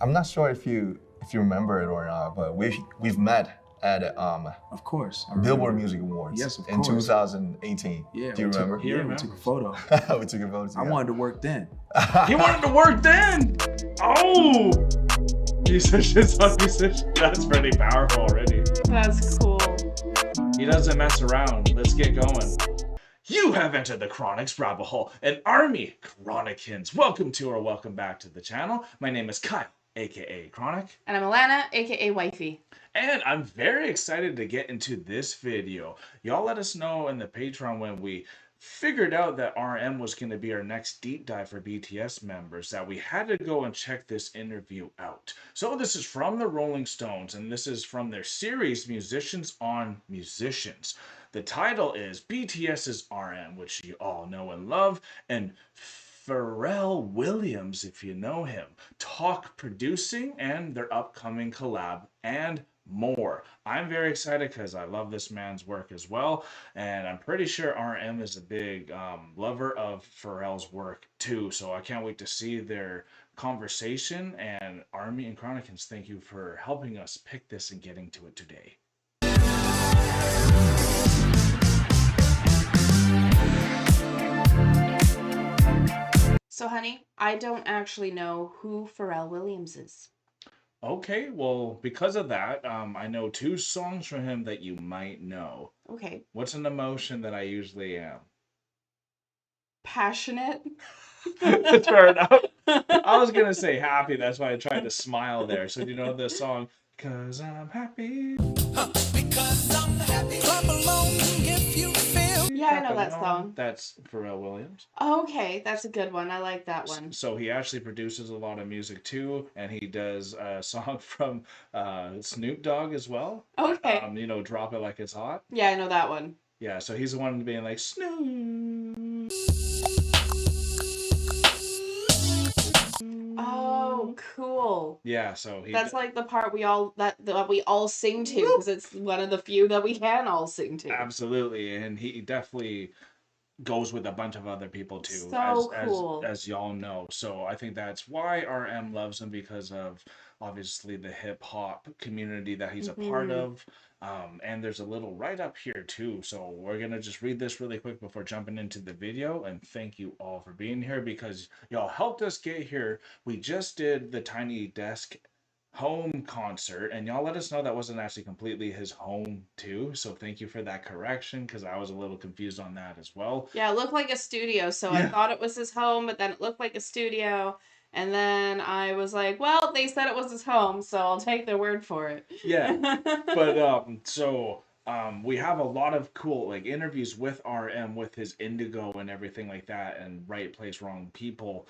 I'm not sure if you remember it or not, but we've met at Of course. Billboard Music Awards. Yes, of in course. 2018. Yeah, Do you remember? Yeah, we took a photo. We took a photo together. I wanted to work then. He wanted to work then. Oh, that's pretty powerful already. That's cool. He doesn't mess around. Let's get going. You have entered the Chronic's rabbit hole, an army Chronicans. Welcome to or welcome back to the channel. My name is Kyle, aka Chronic. And I'm Alanna, aka Wifey. And I'm very excited to get into this video. Y'all let us know in the Patreon when we figured out that RM was going to be our next deep dive for BTS members that we had to go and check this interview out. So this is from the Rolling Stones, and this is from their series Musicians on Musicians. The title is BTS's RM, which you all know and love, and Pharrell Williams, if you know him, talk producing and their upcoming collab and more. I'm very excited because I love this man's work as well, and I'm pretty sure RM is a big lover of Pharrell's work too, so I can't wait to see their conversation. And Army and Chronicans, thank you for helping us pick this and getting to it today. So, honey, I don't actually know who Pharrell Williams is. Okay, well, because of that, I know two songs from him that you might know. Okay. What's an emotion that I usually am? Passionate. That's fair enough. I was gonna say happy, that's why I tried to smile there. So do you know the song, "Cause I'm happy"? Because I'm happy. Clap along if you feel. Yeah, I know that song. That's Pharrell Williams. Okay, that's a good one. I like that one. So he actually produces a lot of music too, and he does a song from Snoop Dogg as well. Okay. You know, "Drop It Like It's Hot." Yeah, I know that one. Yeah, so he's the one being like, "Snoop." Oh, cool. Yeah, so he. That's like the part we all sing to, because it's one of the few that we can all sing to. Absolutely, and he definitely goes with a bunch of other people too, So cool. as y'all know. So I think that's why RM loves him, because of obviously the hip hop community that he's a part of. And there's a little write up here too. So we're gonna just read this really quick before jumping into the video. And thank you all for being here, because y'all helped us get here. We just did the Tiny Desk home concert, and y'all let us know that wasn't actually completely his home too, so thank you for that correction, because I was a little confused on that as well. Yeah, it looked like a studio, so I thought it was his home, but then it looked like a studio, and then I was like, well, they said it was his home, so I'll take their word for it. Yeah. But we have a lot of cool like interviews with RM, with his Indigo and everything like that, and Right Place Wrong People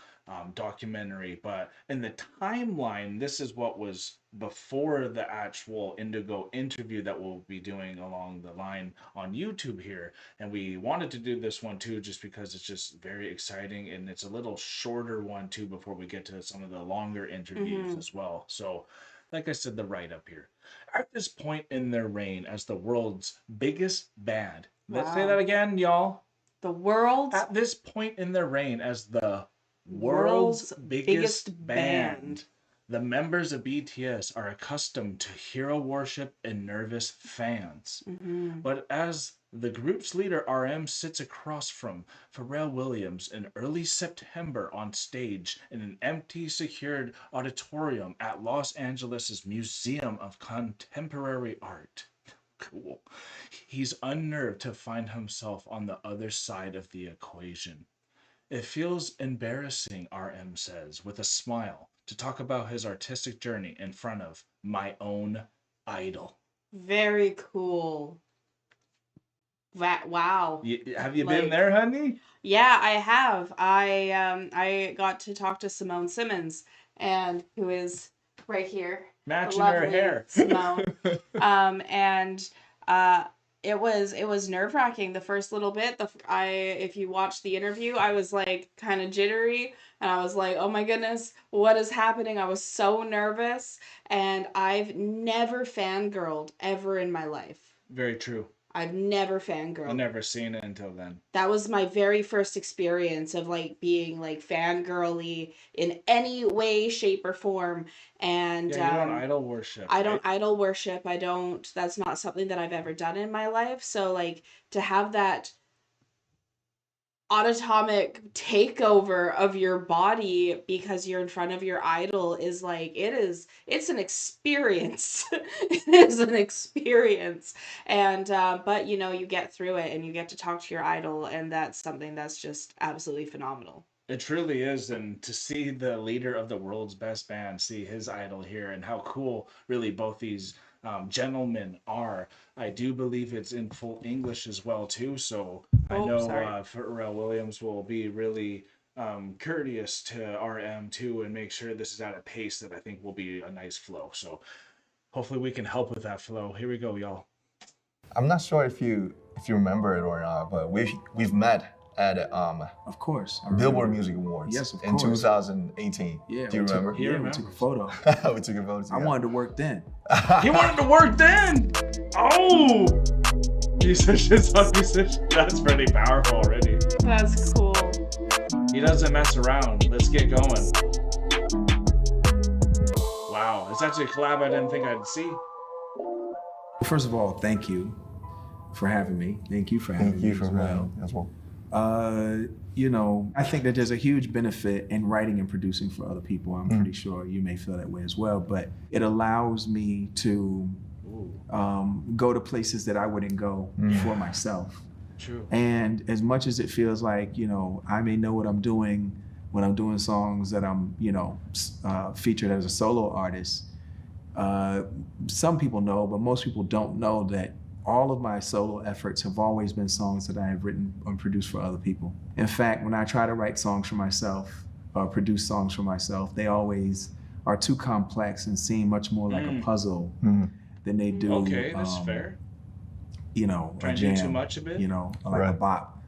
documentary. But in the timeline, this is what was before the actual Indigo interview that we'll be doing along the line on YouTube here. And we wanted to do this one too, just because it's just very exciting, and it's a little shorter one too before we get to some of the longer interviews as well. So like I said, the write-up here. At this point in their reign as the world's biggest band. Let's say that again, y'all. The world's... At this point in their reign as the world's biggest band, the members of BTS are accustomed to hero worship and nervous fans. But as the group's leader RM sits across from Pharrell Williams in early September on stage in an empty, secured auditorium at Los Angeles' Museum of Contemporary Art. Cool. He's unnerved to find himself on the other side of the equation. It feels embarrassing, RM says, with a smile, to talk about his artistic journey in front of my own idol. Very cool. Wow. Have you been there, honey? Yeah, I have. I got to talk to Simone Simmons, and who is right here. Matching her hair. Simone. It was nerve-wracking the first little bit. If you watch the interview, I was like kind of jittery, and I was like, oh my goodness, what is happening? I was so nervous, and I've never fangirled ever in my life. Very true. I've never I've fangirled. never seen it until then. That was my very first experience of like being like fangirly in any way, shape, or form. And Yeah, you don't idol worship, I don't right? idol worship. I don't, that's not something that I've ever done in my life. So like to have that autonomic takeover of your body because you're in front of your idol is like it's an experience. It is an experience. And but you know, you get through it and you get to talk to your idol, and that's something that's just absolutely phenomenal. It truly is, and to see the leader of the world's best band see his idol here, and how cool really both these gentlemen are. I do believe it's in full English as well too, so I Oh, know sorry. Pharrell Williams will be really courteous to RM too, and make sure this is at a pace that I think will be a nice flow. So hopefully we can help with that flow. Here we go, y'all. I'm not sure if you remember it or not, but we've met at Of course. I Billboard remember. Music Awards Yes, of in course. 2018. Yeah, Do you we took- remember? He Yeah, we remembers. took a photo. We took a photo I together. wanted to work then. He wanted to work then. Oh, that's pretty powerful already. That's cool. He doesn't mess around. Let's get going. Wow, it's actually a collab I didn't think I'd see. First of all, thank you for having me. Thank you for having Thank me you for as well. having me as well. You know, I think that there's a huge benefit in writing and producing for other people. I'm pretty sure you may feel that way as well, but it allows me to go to places that I wouldn't go for myself. True. And as much as it feels like, you know, I may know what I'm doing when I'm doing songs that I'm, you know, featured as a solo artist, some people know, but most people don't know that all of my solo efforts have always been songs that I have written and produced for other people. In fact, when I try to write songs for myself or produce songs for myself, they always are too complex and seem much more like a puzzle than they do. Okay, that's fair. You know, Trying a to do jam, too much of it? you know, like a Right. bop.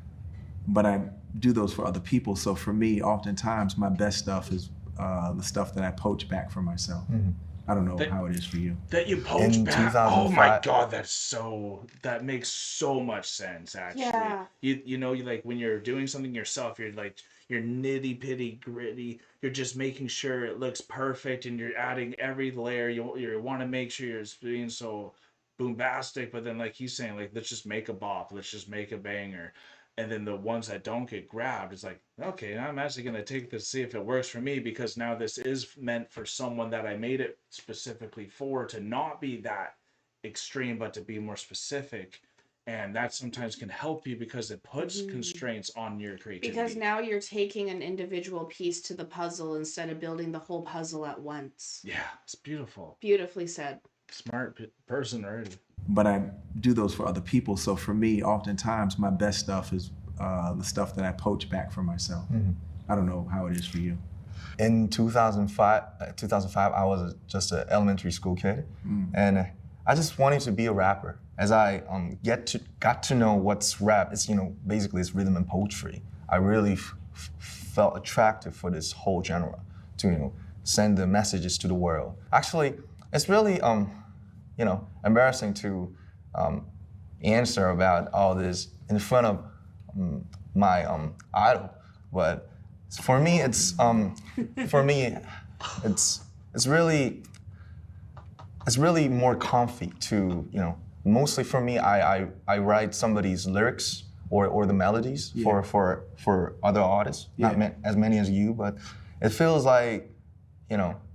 But I do those for other people. So for me, oftentimes my best stuff is the stuff that I poach back for myself. I don't know how it is for you. That you poach In back. Oh 2005 my god, that makes so much sense actually. Yeah. You know, you like when you're doing something yourself, you're nitty pitty gritty. You're just making sure it looks perfect, and you're adding every layer. You want to make sure you're being so bombastic, but then like he's saying, like let's just make a bop, let's just make a banger. And then the ones that don't get grabbed, it's like, okay, I'm actually gonna take this, see if it works for me, because now this is meant for someone that I made it specifically for, to not be that extreme, but to be more specific. And that sometimes can help you because it puts constraints on your creativity. Because now you're taking an individual piece to the puzzle instead of building the whole puzzle at once. Yeah, it's beautiful. Beautifully said. Smart person already. But I do those for other people. So for me, oftentimes my best stuff is the stuff that I poach back for myself. I don't know how it is for you. In 2005, I was just an elementary school kid, and I just wanted to be a rapper. As I got to know what's rap, it's basically it's rhythm and poetry. I really felt attracted for this whole genre to send the messages to the world. Actually, it's really embarrassing to answer about all this in front of my idol, but for me it's really more comfy to mostly for me I write somebody's lyrics or the melodies for other artists, not as many as you, but it feels like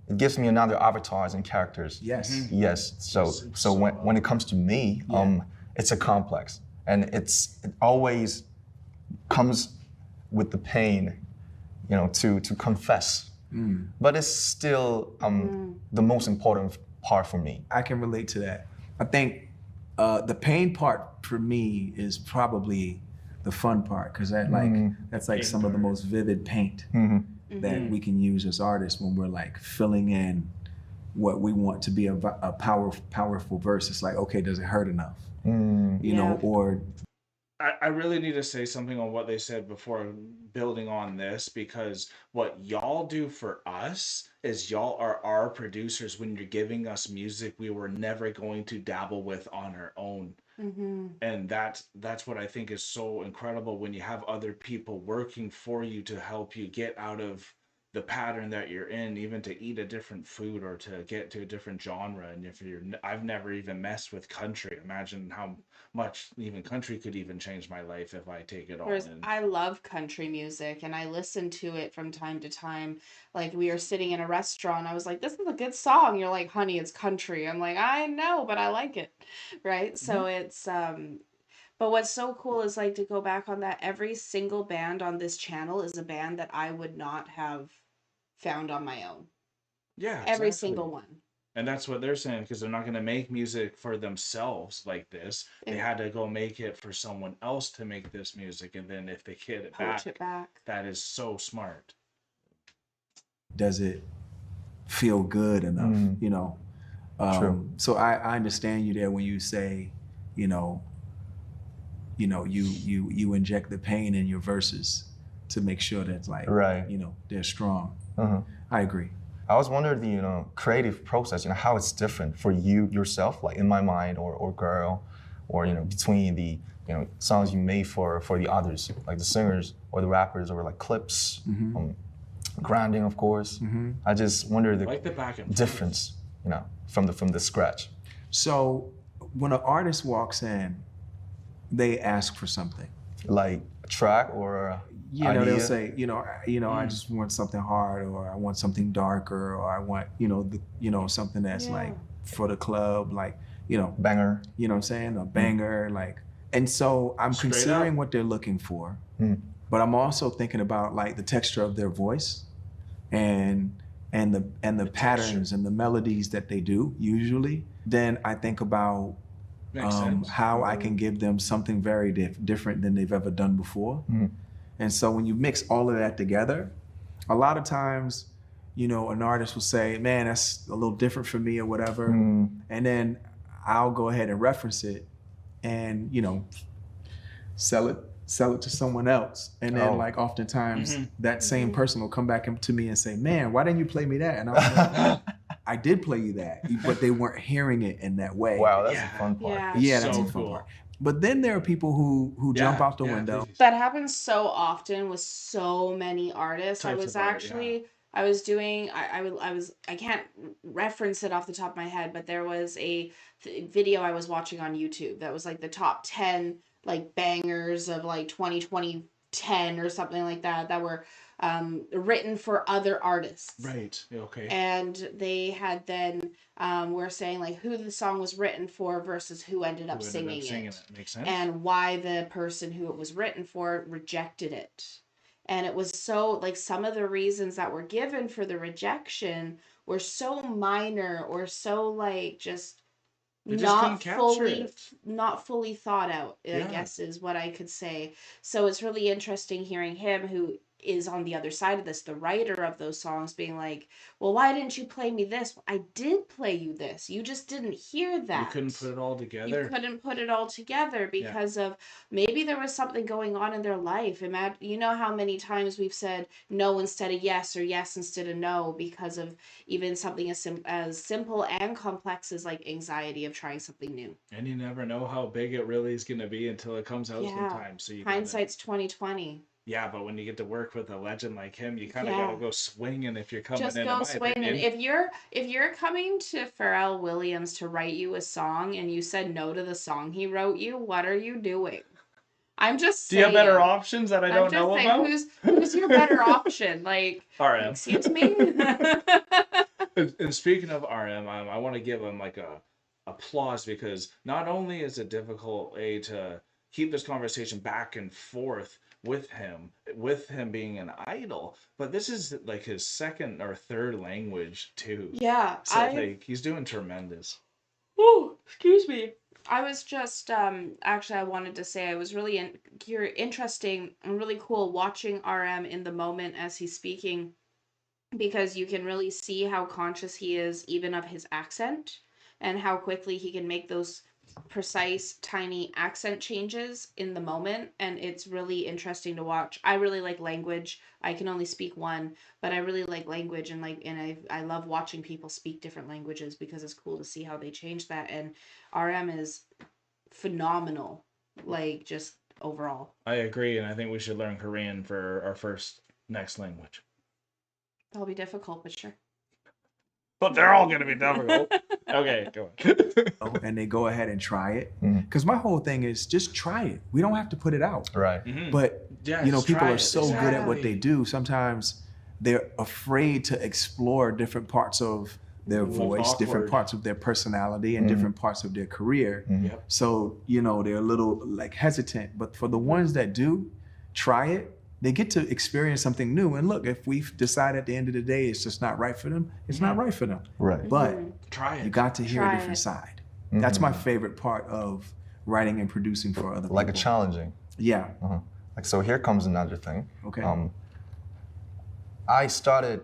it gives me another avatars and characters. Yes. Yes. So when it comes to me, it's a complex, and it always comes with the pain, to confess. But it's still the most important part for me. I can relate to that. I think the pain part for me is probably the fun part, because that's like some of the most vivid paint that we can use as artists when we're like filling in what we want to be a powerful verse. It's like, okay, does it hurt enough? You know, or I really need to say something on what they said before building on this, because what y'all do for us is y'all are our producers when you're giving us music we were never going to dabble with on our own. And that's what I think is so incredible when you have other people working for you to help you get out of the pattern that you're in, even to eat a different food or to get to a different genre. And if I've never even messed with country. Imagine how much even country could even change my life if I take it all Whereas in. I love country music and I listen to it from time to time. Like we were sitting in a restaurant, I was like, "This is a good song." You're like, "Honey, it's country." I'm like, "I know, but I like it." Right? So it's but what's so cool is like to go back on that, every single band on this channel is a band that I would not have found on my own. Yeah, Every exactly. single one. And that's what they're saying, because they're not going to make music for themselves like this. They had to go make it for someone else to make this music, and then if they get it Poach it back. that is so smart. Does it feel good enough? You know. True. So I understand you there when you say, you know, you inject the pain in your verses to make sure that like, Right. you know, they're strong. Uh-huh. I agree. I was wondering the creative process, how it's different for you yourself, like In My Mind or Girl, or between the songs you made for the others, like the singers or the rappers, or like clips, grinding, of course. I just wonder the Like the back and forth. difference, from the scratch. So when an artist walks in, they ask for something. Like a track or idea. They'll say, I just want something hard, or I want something darker, or I want, something that's like for the club, like, Banger. you know what I'm saying? A banger, like, and so I'm Straight considering up. what they're looking for, but I'm also thinking about like the texture of their voice and the patterns and the melodies that they do usually. Then I think about Makes sense. how I can give them something very different than they've ever done before. And so when you mix all of that together, a lot of times, an artist will say, man, that's a little different for me or whatever. And then I'll go ahead and reference it and, sell it to someone else. And then like oftentimes that same person will come back to me and say, man, why didn't you play me that? And I'm like, I did play you that, but they weren't hearing it in that way. Wow, that's the fun part. Yeah. Yeah, that's So a fun cool. part. But then there are people who jump out the window. please. That happens so often with so many artists. Types I was of art, actually I was doing I can't reference it off the top of my head, but there was a video I was watching on YouTube that was like the top 10 like bangers of like 2010 or something like that were written for other artists. Right. Okay. And they had then were saying like who the song was written for versus who ended up singing it. Makes sense. And why the person who it was written for rejected it. And it was so like some of the reasons that were given for the rejection were so minor or so like just They just couldn't capture not fully thought out, I Yeah. guess is what I could say. So it's really interesting hearing him, who is on the other side of this, the writer of those songs, being like, well, why didn't you play me this? I did play you this. You just didn't hear that. You couldn't put it all together. You couldn't put it all together because of maybe there was something going on in their life. Imagine, you know how many times we've said no instead of yes, or yes instead of no, because of even something as simple and complex as like anxiety of trying something new. And you never know how big it really is going to be until it comes out sometimes. So Hindsight's 20/20. Yeah, but when you get to work with a legend like him, you kind of got to go swinging if you're coming Just in. go swinging. If you're coming to Pharrell Williams to write you a song and you said no to the song he wrote you, what are you doing? I'm just saying. Do you have better options that I don't know about? Who's your better option? Like, RM. Excuse me? And speaking of RM, I want to give him like a applause, because not only is it difficult to keep this conversation back and forth with him being an idol, but this is like his second or third language too. Yeah, So like he's doing tremendous. Oh, excuse me. I was just actually I wanted to say I was really interesting and really cool watching RM in the moment as he's speaking, because you can really see how conscious he is even of his accent and how quickly he can make those precise tiny accent changes in the moment, and it's really interesting to watch. I really like language. I can only speak one, but I really like language, and I love watching people speak different languages because it's cool to see how they change that. And RM is phenomenal, like just overall. I agree, and I think we should learn Korean for our first next language. That'll be difficult, but sure. But they're all gonna be difficult. Okay, go on. And they go ahead and try it. Mhm. Because my whole thing is just try it. We don't have to put it out. Right. But Yeah, you know, just people try are it. so good at what Exactly. they do. Sometimes they're afraid to explore different parts of their voice, different awkward. parts of their personality, and different parts of their career. Yep. So, you know, they're a little like hesitant. But for the ones that do try it, they get to experience something new. And look, if we decide at the end of the day it's just not right for them, it's not right for them. Right. But Try you it. got to hear Try a different it. side. That's my favorite part of writing and producing for other people. Like a challenging. Yeah. Like, so here comes another thing. Okay. I started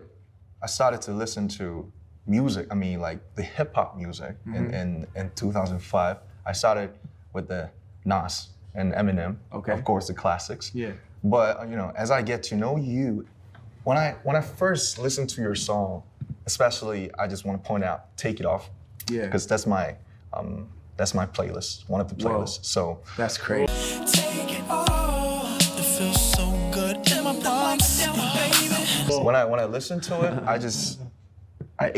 to listen to music. I mean, like the hip hop music in 2005. I started with the Nas and Eminem. Okay. Of course, the classics. Yeah. But you know, as I get to know you, when I first listened to your song, especially, I just want to point out "Take It Off," Yeah. because that's my playlist, one of the Whoa. playlists. So That's crazy. Take it off. It feels so good in my bones, baby. when I listened to it, I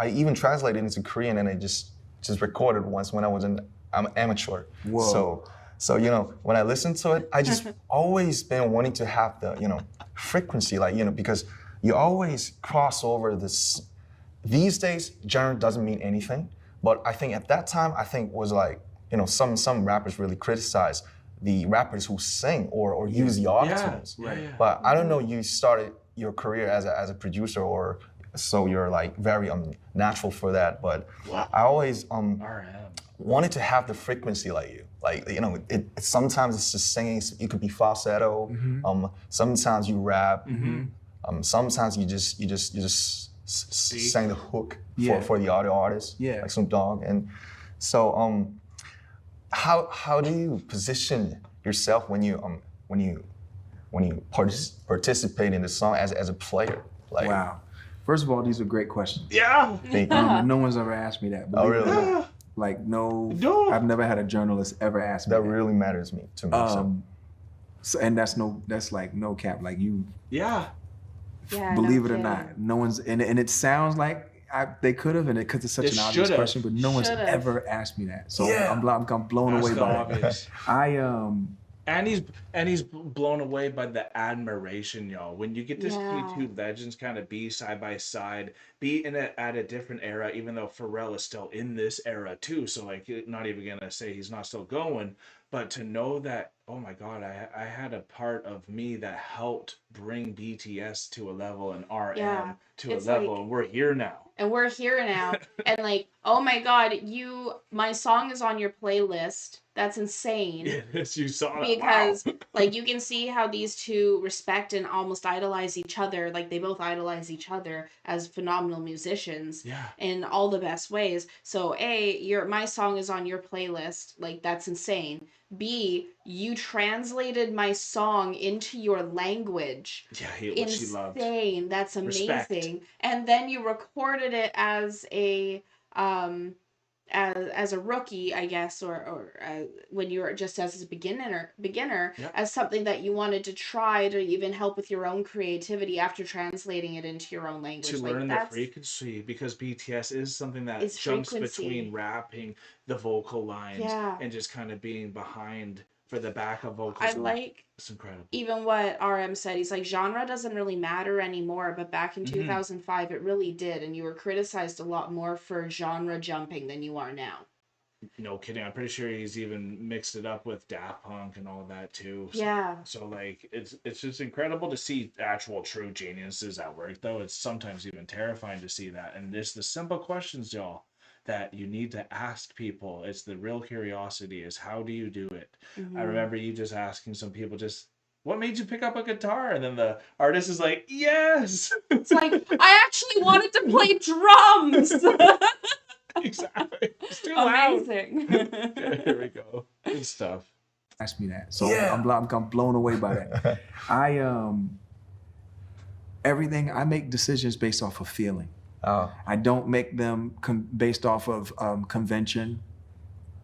even translated it into Korean, and I just recorded once when I was I'm amateur. Whoa. So you know, when I listened to it, I just always been wanting to have the, you know, frequency, like, you know, because you always cross over this. These days, genre doesn't mean anything, but I think at that time, I think was like, you know, some rappers really criticize the rappers who sing or use the autotunes. Right. Yeah. But I don't know, you started your career as a producer, or so you're like very natural for that. But I always RM. wanted to have the frequency like you. Like, you know, it sometimes it's just singing. It could be falsetto. Sometimes you rap. Sometimes you just sang the hook for the other artist, like Snoop Dogg. And so how do you position yourself when you participate in the song as a player? Like, Wow. First of all, these are great questions. Yeah. thank you. No one's ever asked me that. Oh, believe it or really? not. Like, no, No. I've never had a journalist ever ask me That that. really matters to me. So. So, and that's like no cap. Like, you Yeah. Yeah, believe no it or kidding. not, no one's, and it sounds like they could have, and because it's such They an obvious should've. question, but no one's Should've. ever asked me that. So Yeah. I'm blown That's away the by it. obvious. I And he's blown away by the admiration, y'all. When you get to Yeah. see two legends kind of be side by side, be at a different era, even though Pharrell is still in this era too. So like, not even gonna say he's not still going, but to know that, oh my God, I had a part of me that helped bring BTS to a level and RM Yeah. to a It's level, like- and we're here now. And we're here now. And like, oh my God, my song is on your playlist. That's insane. Yes, you saw it. Because Wow. like you can see how these two respect and almost idolize each other. Like they both idolize each other as phenomenal musicians Yeah. in all the best ways. So my song is on your playlist. Like that's insane. B, you translated my song into your language. Yeah, what she loved. Insane. That's amazing. Respect. And then you recorded it as a as a rookie, I guess, or when you were just as a beginner, Yep. as something that you wanted to try to even help with your own creativity after translating it into your own language. To Like, learn the that's- frequency, because BTS is something that It's jumps frequency. between rapping the vocal lines Yeah. and just kind of being behind for the backup vocals. I like It's incredible. even what RM said. He's like, genre doesn't really matter anymore, but back in 2005, it really did. And you were criticized a lot more for genre jumping than you are now. No kidding. I'm pretty sure he's even mixed it up with Daft Punk and all of that too. Yeah. So like, it's just incredible to see actual true geniuses at work, though. It's sometimes even terrifying to see that. And it's the simple questions, y'all, that you need to ask people. It's the real curiosity, is how do you do it? I remember you just asking some people, just, what made you pick up a guitar? And then the artist is like, yes. It's like, I actually wanted to play drums. Exactly. It's too loud. Amazing. Here we go. Good stuff. asked me that. So Yeah. I'm blown away by that. Everything I make decisions based off of feeling. Oh, I don't make them based off of convention.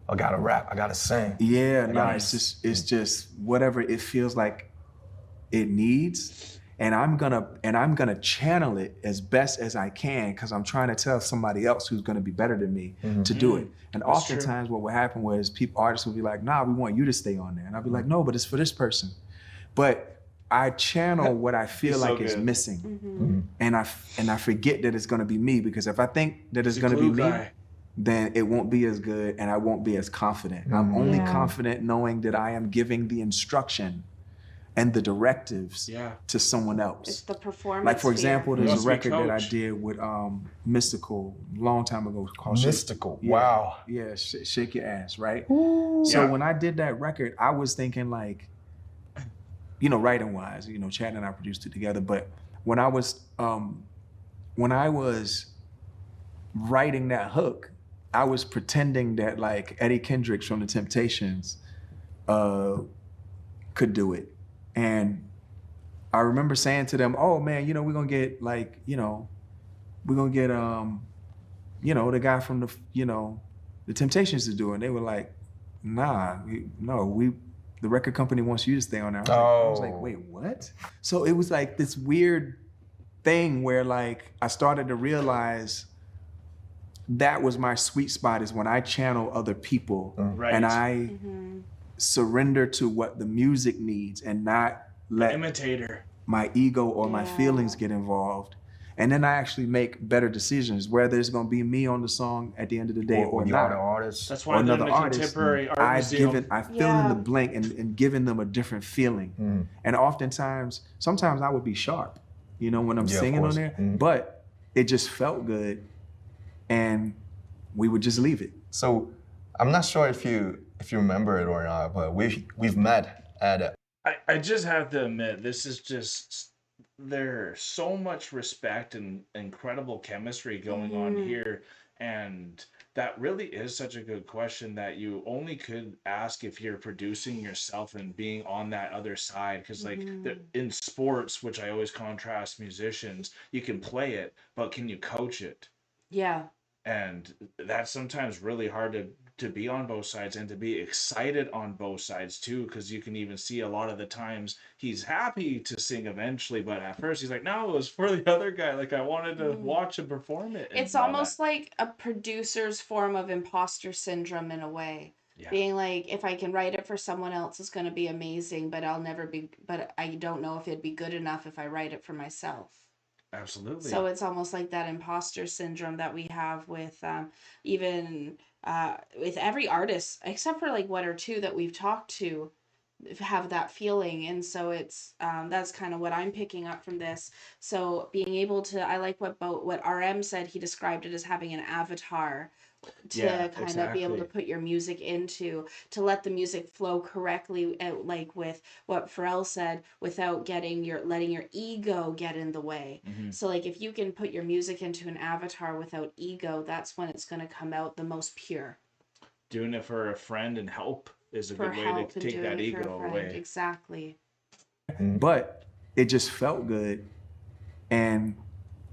I gotta rap, I gotta sing. Yeah, no, Nice. it's just whatever it feels like it needs, and I'm gonna channel it as best as I can because I'm trying to tell somebody else who's gonna be better than me to do it. And That's true. oftentimes, what will happen was artists will be like, "Nah, we want you to stay on there," and I'll be like, "No, but it's for this person." But I channel what I feel so like is good. missing, and I forget that it's gonna be me because if I think that it's The gonna be glue me, guy. then it won't be as good and I won't be as confident. I'm only Yeah. confident knowing that I am giving the instruction and the directives Yeah. to someone It's else. the performance. Like for example, You there's must a be a record that I coach. did with Mystical a long time ago called Mystical, Yeah, wow. Yeah, Shake Your Ass, right? Ooh. So Yeah. when I did that record, I was thinking like, you know, writing wise, you know, Chad and I produced it together. But when I was writing that hook, I was pretending that like Eddie Kendricks from the Temptations could do it. And I remember saying to them, "Oh man, you know, we're gonna get like, you know, we're gonna get the guy from the Temptations to do it." And they were like, "Nah, the record company wants you to stay on there." I was like, Oh. "Wait, what?" So it was like this weird thing where like I started to realize that was my sweet spot, is when I channel other people Right. and I surrender to what the music needs and not let Imitator. my ego or my Yeah. feelings get involved. And then I actually make better decisions, whether it's gonna be me on the song at the end of the day or the not. other artists. That's Or why they're in another the artist. contemporary art I museum. filled in Yeah. the blank and given them a different feeling. And oftentimes, sometimes I would be sharp, you know, when I'm Yeah, of singing on course. there, but it just felt good and we would just leave it. So I'm not sure if you remember it or not, but we've met at I just have to admit, this is just, there's so much respect and incredible chemistry going on here. And that really is such a good question that you only could ask if you're producing yourself and being on that other side. Because, like, in sports, which I always contrast musicians, you can play it, but can you coach it? Yeah. And that's sometimes really hard to be on both sides and to be excited on both sides too, because you can even see a lot of the times he's happy to sing eventually, but at first he's like, no, it was for the other guy, like I wanted to watch him perform it. And It's all almost that. like a producer's form of imposter syndrome in a way. Yeah. Being like, if I can write it for someone else, it's going to be amazing, but I don't know if it'd be good enough if I write it for myself. Absolutely. So it's almost like that imposter syndrome that we have with even with every artist, except for like one or two that we've talked to, have that feeling. And so it's that's kind of what I'm picking up from this. So being able to, I like what RM said. He described it as having an avatar to Yeah, kind of be able to exactly. put your music into, to let the music flow correctly, like with what Pharrell said, without letting your ego get in the way. So like if you can put your music into an avatar without ego, that's when it's going to come out the most pure. Doing it for a friend and help is a For good way help to and take doing that it for a ego friend. away. Exactly. But it just felt good and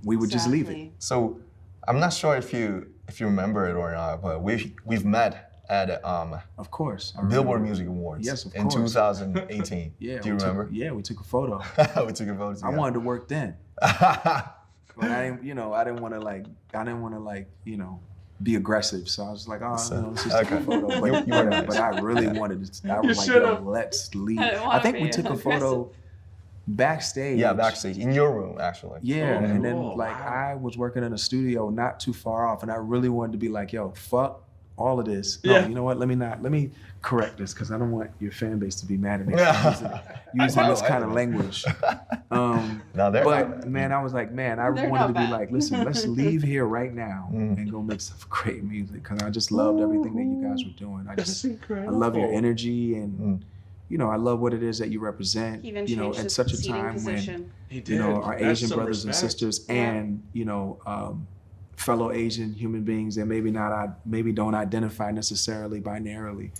we would just leave it. Exactly. So I'm not sure if you remember it or not, but we've met at Of course. I Billboard remember. Music Awards Yes, of in course. 2018. Yeah. Do you we took- remember? Yeah, we took a photo. We took a photo I together. wanted to work then. But I didn't want to be aggressive. So I was like, let's just take a Okay. photo. You were But, nice. but I really wanted to. I You was like, should've. let's leave. I didn't I wanna think we be took a aggressive. photo backstage. Yeah, backstage in your room actually. Yeah, Oh, and then cool. like Wow. I was working in a studio not too far off, and I really wanted to be like, yo, fuck all of this. No, Yeah. you know what? Let me correct this because I don't want your fan base to be mad at me Yeah. for using this kind of language. Now they're But man, I was like, man, I They're wanted not to be bad. like, listen, let's leave here right now and go make some great music because I just loved everything that you guys were doing. That's I incredible. love your energy and I love what it is that you represent. He even You know, changed at his such a seating time when position. He did. our That's Asian some brothers and respect. sisters Yeah. and fellow Asian human beings that maybe don't identify necessarily binarily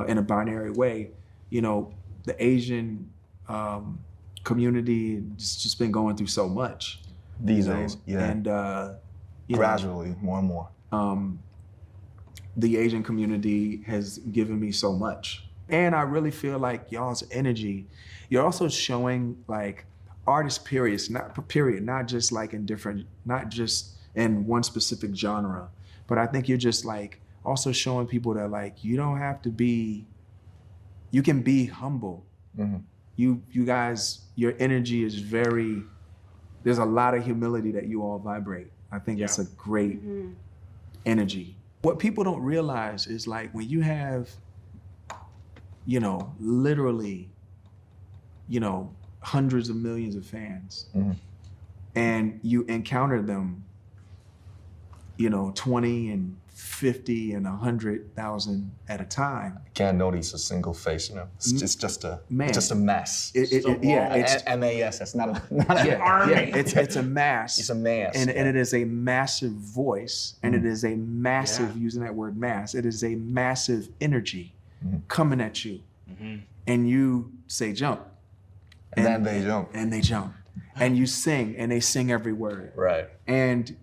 in a binary way. The Asian community just been going through so much these you know, days. Yeah. and Gradually, more and more. the Asian community has given me so much. And I really feel like y'all's energy, you're also showing like artist periods, not just like in different, not just in one specific genre, but I think you're just like also showing people that like, you don't have to be, you can be humble. Mm-hmm. You guys, your energy is very, there's a lot of humility that you all vibrate. I think that's a great energy. What people don't realize is like when you have, you know, literally, you know, hundreds of millions of fans, and you encounter them, you know, 20 and 50 and 100,000 at a time. Can't notice a single face, you know. It's just a mass. It's MAS. That's not a army. It's a mass. It's a mass. And it is a massive voice, and it is a massive, using that word mass, it is a massive energy coming at you. And you say jump. And then they jump. And they jump. And you sing, and they sing every word. Right. And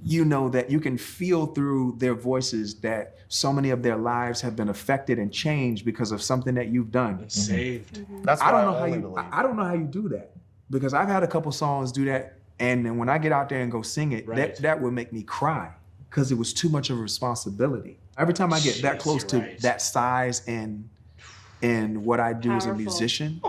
you know that you can feel through their voices that so many of their lives have been affected and changed because of something that you've done. Saved. That's I what don't know how only you. believe. I don't know how you do that, because I've had a couple songs do that, and then when I get out there and go sing it, Right. that would make me cry because it was too much of a responsibility. Every time I get that close to that size and what I do as a Powerful. musician,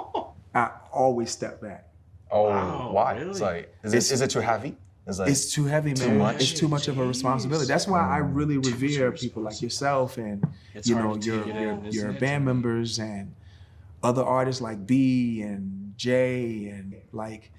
I always step back. Oh, Wow, why? really? It's like, is it too heavy? It's like, It's too heavy, man. much? It's too much of a responsibility. That's why I really revere people like yourself and It's you hard know to take it in, your isn't it? band members and other artists like B and J, and like,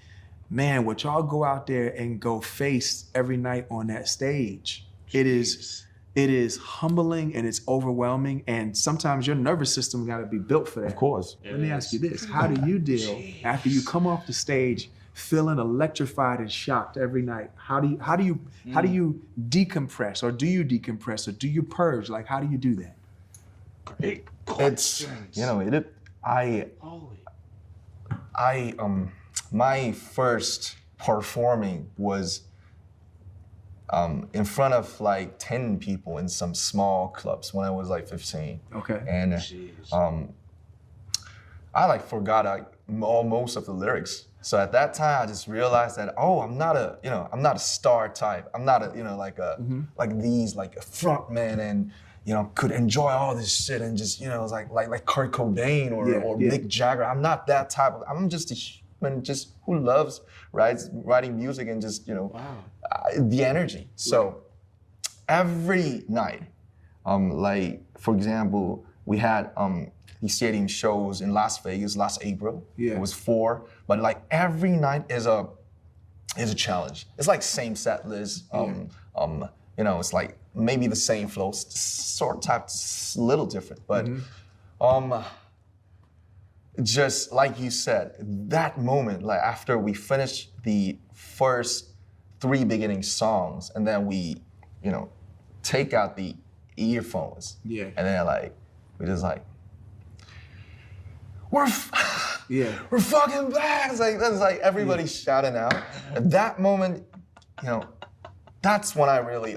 man, what y'all go out there and go face every night on that stage. It is humbling and it's overwhelming, and sometimes your nervous system got to be built for that. of course. Let me ask you this: how do you deal after you come off the stage feeling electrified and shocked every night? How do you decompress, or do you decompress, or do you purge? Like, how do you do that? Great It's, questions. you know, Holy. my first performing was in front of like 10 people in some small clubs when I was like 15. Okay. And Jeez. I like forgot most of the lyrics. So at that time, I just realized that, I'm not a star type. I'm not a, like a front man and, could enjoy all this shit and just, like Kurt Cobain or Mick Jagger. I'm not that type of, I'm just a human just who loves writing music and just, the energy. So every night, like, for example, we had these stadium shows in Las Vegas last April. Yeah. It was 4, but like every night is a challenge. It's like same set list. It's like maybe the same flow, sort of type, little different, but just like you said, that moment, like after we finished the first 3 beginning songs, and then we, take out the earphones, and then like we just like, we're fucking back. It's like everybody shouting out. At that moment, that's when I really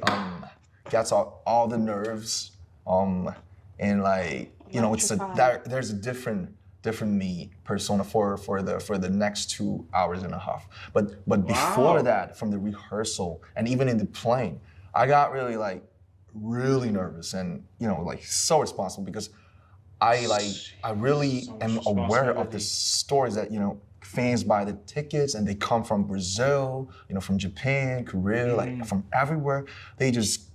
gets all the nerves, and like there's a different me persona for the next 2.5 hours. But before that, from the rehearsal and even in the plane, I got really nervous and like so responsible, because I really am aware of the stories that fans buy the tickets and they come from Brazil, from Japan, Korea, like from everywhere. They just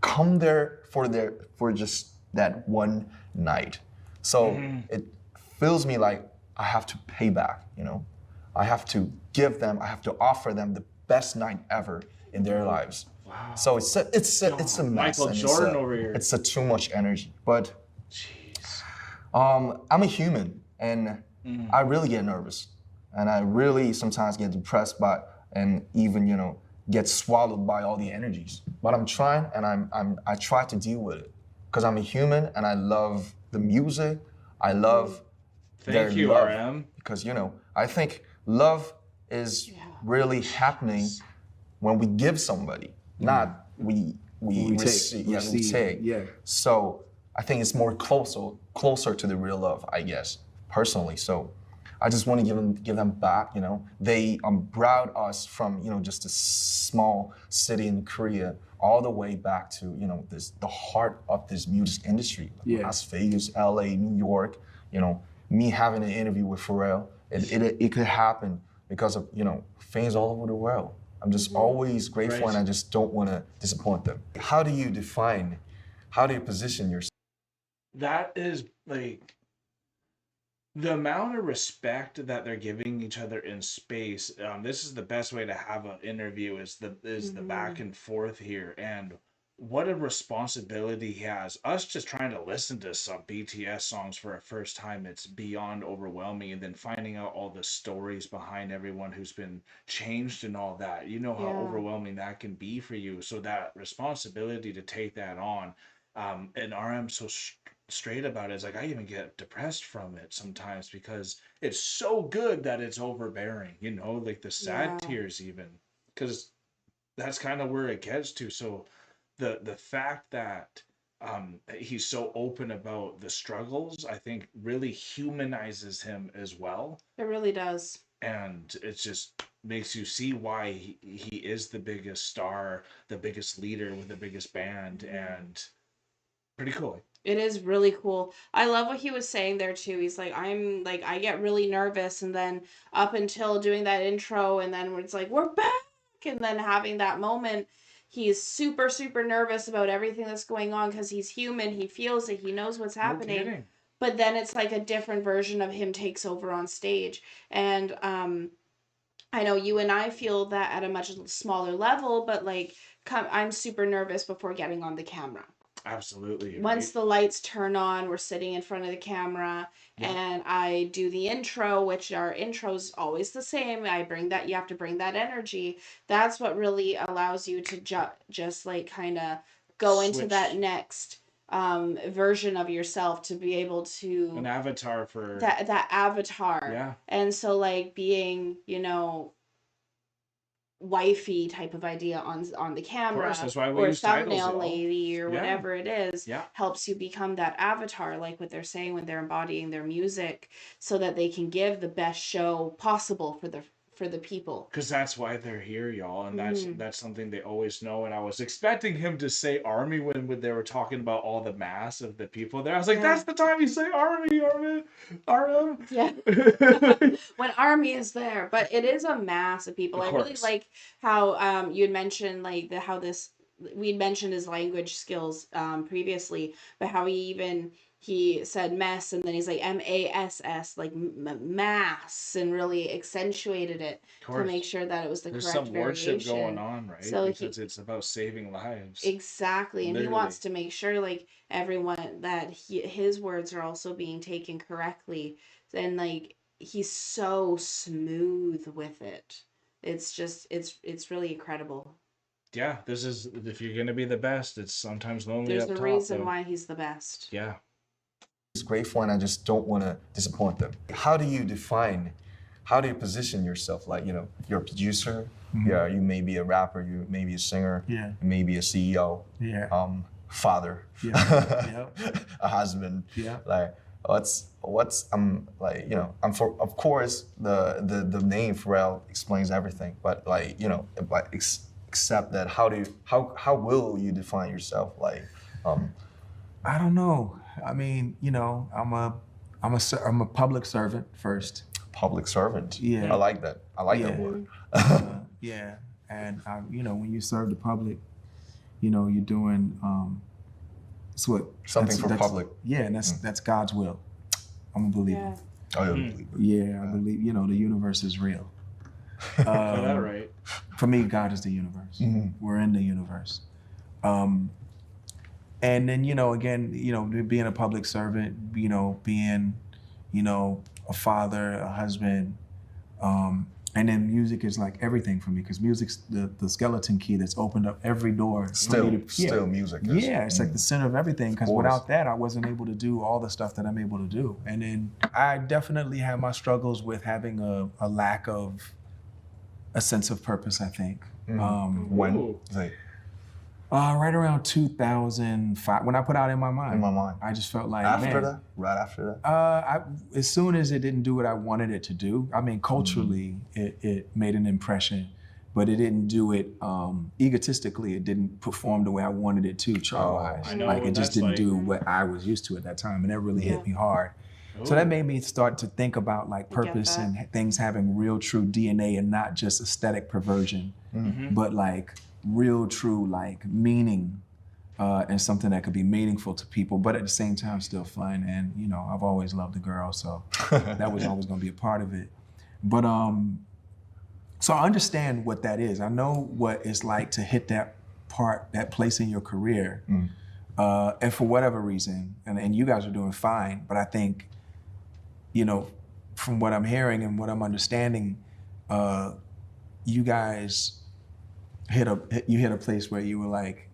come there for just that one night. So it feels me like I have to pay back. I have to give them, I have to offer them the best night ever in their lives. Wow. So it's a mess. Michael and Jordan over here. It's too much energy, but. Jeez. I'm a human, and I really get nervous, and I really sometimes get depressed by, and even get swallowed by all the energies. But I'm trying, and I try to deal with it, because I'm a human, and I love the music. I love their Thank you, love, RM. because I think love is really happening when we give somebody, not we we take. Yeah. So I think it's more closer to the real love, I guess, personally. So I just want to give them back. You know, they brought us from just a small city in Korea all the way back to the heart of this music industry, like Las Vegas, LA, New York. You know, me having an interview with Pharrell, it could happen because of fans all over the world. I'm just always grateful, and I just don't want to disappoint them. How do you position yourself? That is like the amount of respect that they're giving each other in space. This is the best way to have an interview is the back and forth here, and what a responsibility he has. Us just trying to listen to some BTS songs for a first time, it's beyond overwhelming, and then finding out all the stories behind everyone who's been changed and all that. You know how overwhelming that can be for you. So that responsibility to take that on, and RM so straight about it. It's like I even get depressed from it sometimes because it's so good that it's overbearing, like the sad tears even, because that's kind of where it gets to. So the fact that he's so open about the struggles, I think really humanizes him as well. It really does. And it just makes you see why he is the biggest star, the biggest leader with the biggest band, and pretty cool. It is really cool. I love what he was saying there too. He's like, I get really nervous, and then up until doing that intro, and then when it's like, we're back, and then having that moment, he's super, super nervous about everything that's going on because he's human. He feels it. He knows what's happening. No kidding. But then it's like a different version of him takes over on stage. And I know you and I feel that at a much smaller level, but like I'm super nervous before getting on the camera. Absolutely. Once the lights turn on, we're sitting in front of the camera, and I do the intro, which our intro's always the same. You have to bring that energy. That's what really allows you to just like kind of go into that next version of yourself, to be able to an avatar for that avatar. Yeah. And so like being, wifey type of idea on the camera, course, that's why we or use titles, thumbnail lady, or whatever it is, Yeah. helps you become that avatar, like what they're saying when they're embodying their music, so that they can give the best show possible for the people. Because that's why they're here, y'all, and that's something they always know. And I was expecting him to say army when they were talking about all the mass of the people there. I was like, that's the time you say army, RM. Yeah. When army is there, but it is a mass of people. I really like how you had mentioned like we'd mentioned his language skills previously, but how he said mess, and then he's like MASS, like mass, and really accentuated it to make sure that it was the correct variation. There's some worship going on, right? So because it's about saving lives. Exactly, and literally. He wants to make sure like everyone that his words are also being taken correctly, and like he's so smooth with it. It's just it's really incredible. Yeah, this is, if you're gonna be the best, it's sometimes lonely. There's up a top, reason why he's the best. Yeah. It's grateful, and I just don't want to disappoint them. How do you position yourself? Like, you're a producer, you may be a rapper, you may be a singer, you may be a CEO, father, a husband. Like, of course the name Pharrell explains everything, but like, except that, how will you define yourself? Like, I don't know. I mean, I'm a public servant first. Public servant. Yeah. I like that. I like that word. Yeah. And when you serve the public, you're doing something for public. Yeah, and that's God's will. I'm a believer. Oh, you're a believer. Yeah, I believe. The universe is real. Got that right. For me, God is the universe. We're in the universe. And then, again, being a public servant, being, a father, a husband, and then music is like everything for me, because music's the skeleton key that's opened up every door. Still music. Yeah, it's like the center of everything, because without that, I wasn't able to do all the stuff that I'm able to do. And then I definitely have my struggles with having a lack of a sense of purpose, I think. When? Right around 2005, when I put out In My Mind. In My Mind. I just felt like, After man, that? Right after that? as soon as it didn't do what I wanted it to do, I mean, culturally, it made an impression, but it didn't do it egotistically. It didn't perform the way I wanted it to, chart-wise. I know Like, it what just that's didn't like. do what I was used to at that time, and that really Yeah. hit me hard. So that made me start to think about like purpose that. and things having real, true DNA and not just aesthetic perversion, but like real, true, like meaning. And something that could be meaningful to people, but at the same time still fun. And you know, I've always loved the girl, so that was always going to be a part of it. But so I understand what that is. I know what it's like to hit that place in your career, and for whatever reason, and you guys are doing fine. But I think, you know, from what I'm hearing and what I'm understanding, you guys hit a place where you were like,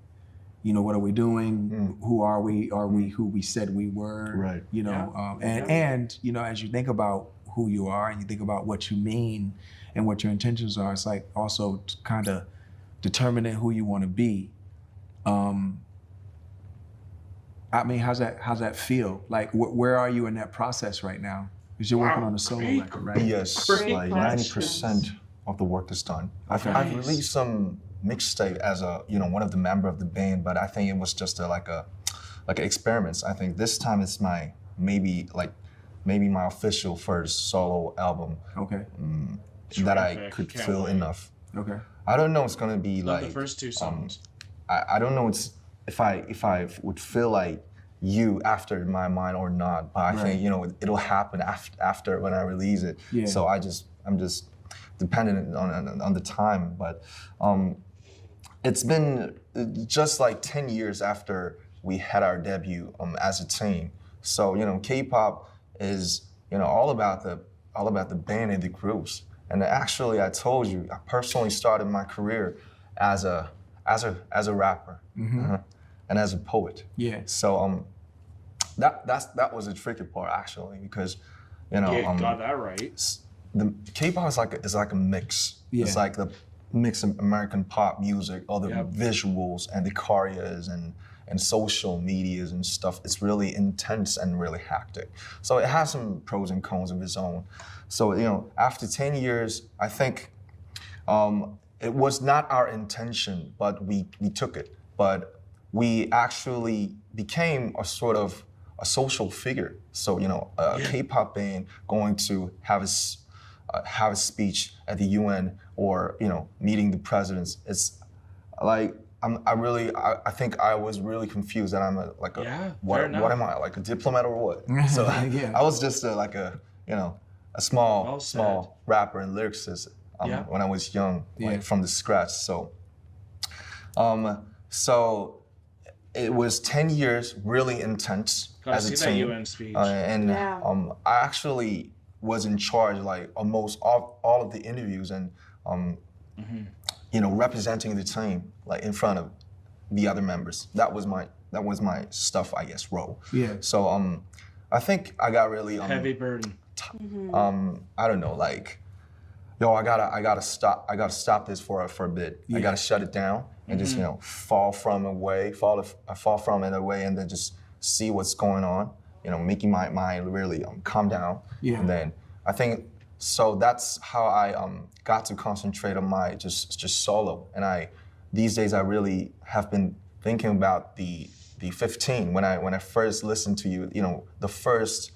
you know, what are we doing? Who are we? Are we who we said we were? Right. You know, and you know, as you think about who you are and you think about what you mean and what your intentions are, it's like also kind of determining who you want to be. I mean, how's that feel? Like, where are you in that process right now? Because you're working on a solo record, right? Yes, Great like questions. 90% of the work is done. I've Nice. released some mixtape as one of the member of the band, but I think it was just like experiments. I think this time it's maybe my official first solo album Okay. that I Terrific. could Can't feel wait. enough. Okay. I don't know it's gonna be Love like the first two songs. I don't know if I would feel like you after My Mind or not, but I think it'll happen after when I release it. Yeah. So I'm just dependent on the time, but it's been just like 10 years after we had our debut as a team. So K-pop is all about the band and the groups. And actually, I told you, I personally started my career as a rapper and as a poet. Yeah. So that was a tricky part actually, because Got that right. the K-pop is like a mix. Yeah. It's like the mix of American pop music, all the Yep. visuals and the choreos and social medias and stuff. It's really intense and really hectic. So it has some pros and cons of its own. So after 10 years, I think it was not our intention, but we took it. But we actually became a sort of a social figure. So a K-pop band going to have a speech at the UN or meeting the presidents. It's like I think I was really confused that I'm what fair enough. am I, like a diplomat or what? So Yeah. I was just a small Well said. small rapper and lyricist when I was young, like from the scratch. So so it was 10 years really intense Gotta as a see that team. UN speech. And Yeah. I actually was in charge like almost all of the interviews and representing the team like in front of the other members. That was my stuff, I guess, role. Yeah. So I think I got really Heavy burden. I don't know, like, I gotta stop this for a bit. I gotta shut it down and just fall from it away and then just see what's going on. Making my mind really calm down. Yeah. And then I think so that's how I got to concentrate on my just solo. And these days I really have been thinking about the 15 when I first listened to you. The first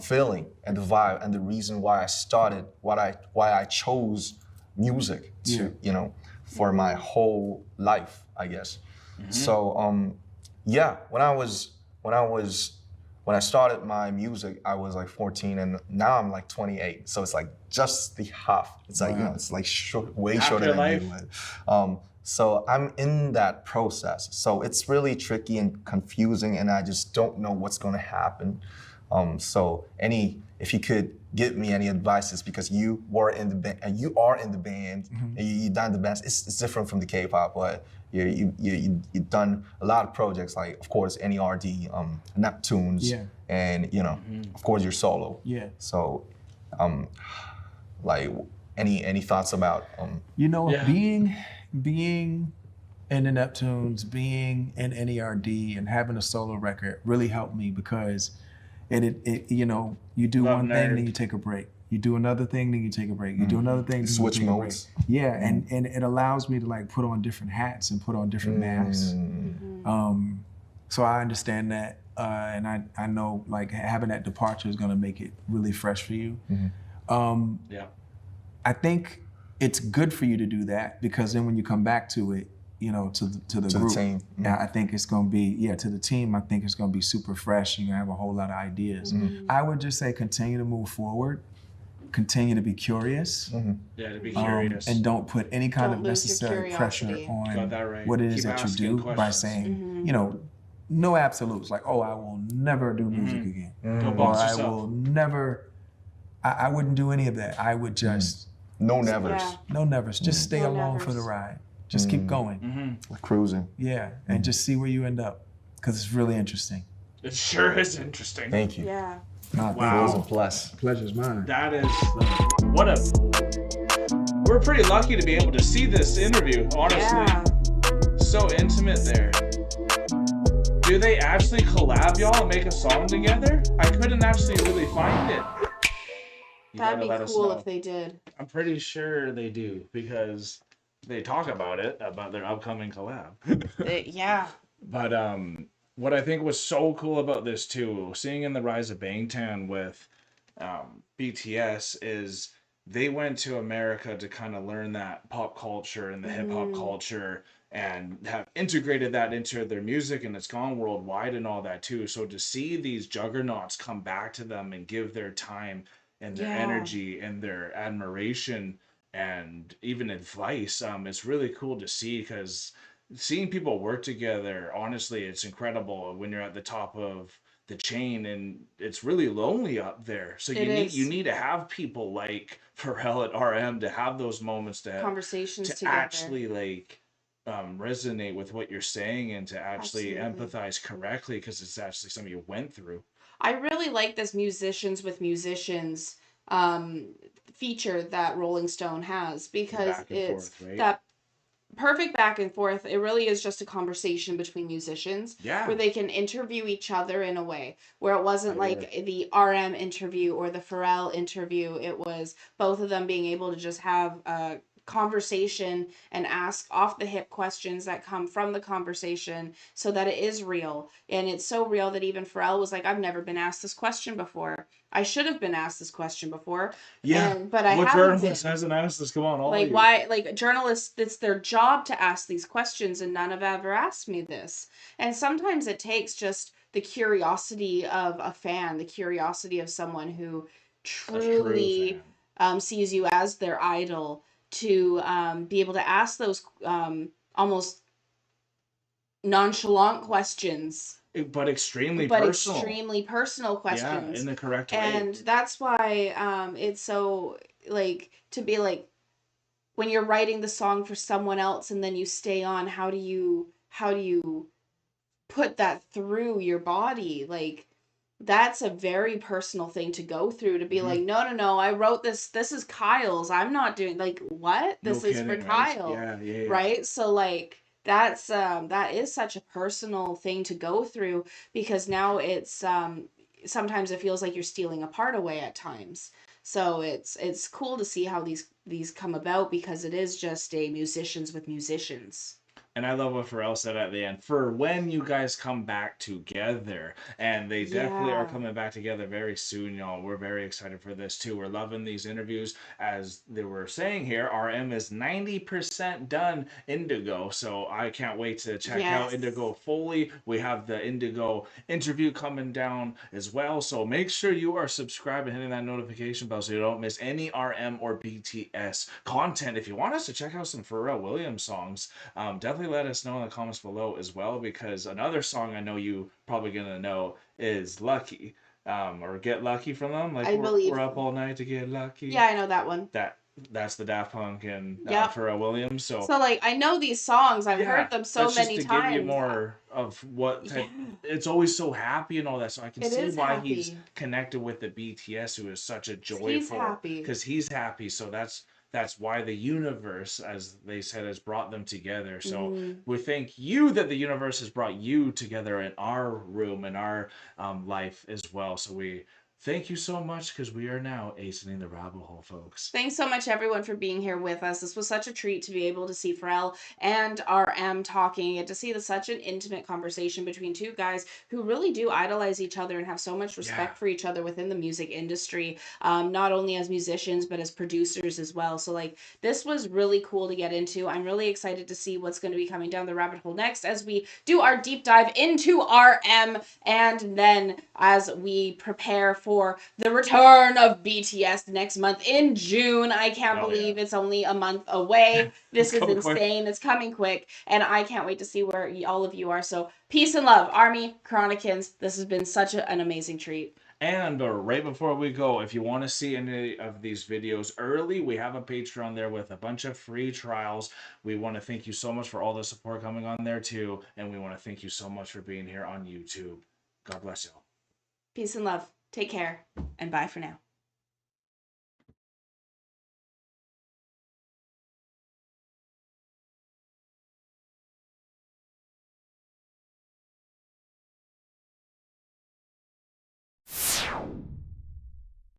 feeling and the vibe and the reason why I started, why I chose music to for my whole life, I guess. So when I started my music, I was like 14, and now I'm like 28. So it's like just the half. It's like it's like way shorter than Afterlife. you. So I'm in that process. So it's really tricky and confusing, and I just don't know what's going to happen. So if you could give me any advices, because you were in the band and you are in the band and you done the band. It's different from the K-pop, but you've done a lot of projects, like of course NERD, Neptunes, and of course your solo. Yeah. So, like any thoughts about being in the Neptunes, being in NERD and having a solo record really helped me because it you know, you do Love one thing, nerd. then you take a break. You do another thing, then you take a break. You do another thing, then Switch you take modes. a break. Yeah, and it allows me to like put on different hats and put on different masks. So I understand that, and I know like having that departure is gonna make it really fresh for you. Yeah. I think it's good for you to do that because then when you come back to it, you know, to the To group, the team. yeah, I think it's gonna be to the team. I think it's gonna be super fresh. You're gonna have a whole lot of ideas. I would just say continue to move forward, continue to be curious, Yeah, to be curious. and don't put any kind Don't of lose your necessary pressure curiosity. on Got that right. what it is Keep that you asking do by questions. saying, you know, no absolutes. Like, oh, I will never do music again, Don't or box I yourself. will never. I wouldn't do any of that. I would just. No nevers. Yeah. No nevers. Just stay No along for the nevers. ride. Just keep going. Cruising. Yeah, and just see where you end up, because it's really interesting. It sure is interesting. Thank you. Yeah. Nah, Wow. It was a plus. Pleasure's mine. That is what a. We're pretty lucky to be able to see this interview. Honestly, Yeah. so intimate there. Do they actually collab, y'all, and make a song together? I couldn't actually really find it. You That'd gotta be let us cool know. if they did. I'm pretty sure they do because they talk about it, about their upcoming collab. Yeah. But what I think was so cool about this too, seeing in the rise of Bangtan with BTS, is they went to America to kind of learn that pop culture and the hip hop culture and have integrated that into their music, and it's gone worldwide and all that too. So to see these juggernauts come back to them and give their time and their Yeah. energy and their admiration and even advice, it's really cool to see, because seeing people work together, honestly, it's incredible when you're at the top of the chain, and it's really lonely up there. So you need to have people like Pharrell at RM to have those moments Conversations to together. actually like resonate with what you're saying and to actually Absolutely. empathize correctly, because it's actually something you went through. I really like this musicians with musicians feature that Rolling Stone has, because Back and it's forth, right? that perfect back and forth. It really is just a conversation between musicians Yeah. where they can interview each other in a way where it wasn't I like agree. the RM interview or the Pharrell interview. It was both of them being able to just have a conversation and ask off the hip questions that come from the conversation, so that it is real. And it's so real that even Pharrell was like, I've never been asked this question before. I should have been asked this question before. Yeah. But I What haven't been. journalist hasn't asked this? Come on, all Like, of you. why, like, journalists, it's their job to ask these questions, and none have ever asked me this. And sometimes it takes just the curiosity of a fan, the curiosity of someone who true truly sees you as their idol, to be able to ask those almost nonchalant questions, But extremely but personal. extremely personal questions. Yeah, in the correct way. And that's why it's so, like, to be like, when you're writing the song for someone else and then you stay on, how do you put that through your body? Like, that's a very personal thing to go through, to be like, no, I wrote this is Kyle's, I'm not doing, like, what, this No is for kidding, right? Kyle. Yeah. Right? So, like, that's that is such a personal thing to go through, because now it's sometimes it feels like you're stealing a part away at times. So it's cool to see how these come about, because it is just a musicians with musicians. And I love what Pharrell said at the end, for when you guys come back together. And they definitely are Yeah. coming back together very soon, y'all. We're very excited for this too. We're loving these interviews. As they were saying here, RM is 90% done Indigo. So I can't wait to check out Yes. Indigo fully. We have the Indigo interview coming down as well. So make sure you are subscribed and hitting that notification bell so you don't miss any RM or BTS content. If you want us to check out some Pharrell Williams songs, definitely let us know in the comments below as well, because another song I know you probably gonna know is Lucky, or Get Lucky from them. Like, I believe- we're up all night to get lucky. Yeah, I know that one. That's the Daft Punk and Yep. Pharrell Williams. So like, I know these songs. I've yeah, heard them so that's many just to times. give you more of what type. Yeah. It's always so happy and all that, so I can It see is why he's happy. connected with the BTS, who is such a joyful. He's happy. Because he's happy, so that's That's why the universe, as they said, has brought them together. So Mm. we thank you that the universe has brought you together in our room, in our life as well. So we thank you so much, because we are now acing the rabbit hole, folks. Thanks so much, everyone, for being here with us. This was such a treat to be able to see Pharrell and RM talking, and to see such an intimate conversation between two guys who really do idolize each other and have so much respect for each other within the music industry, not only as musicians, but as producers as well. So, like, this was really cool to get into. I'm really excited to see what's going to be coming down the rabbit hole next as we do our deep dive into RM, and then as we prepare for the return of BTS next month in June. I can't believe it's only a month away. This is insane. Quick. It's coming quick, and I can't wait to see where all of you are. So peace and love, Army Chronicans. This has been such an amazing treat. And right before we go, if you want to see any of these videos early, we have a Patreon there with a bunch of free trials. We want to thank you so much for all the support coming on there too. And we want to thank you so much for being here on YouTube. God bless y'all. Peace and love. Take care, and bye for now.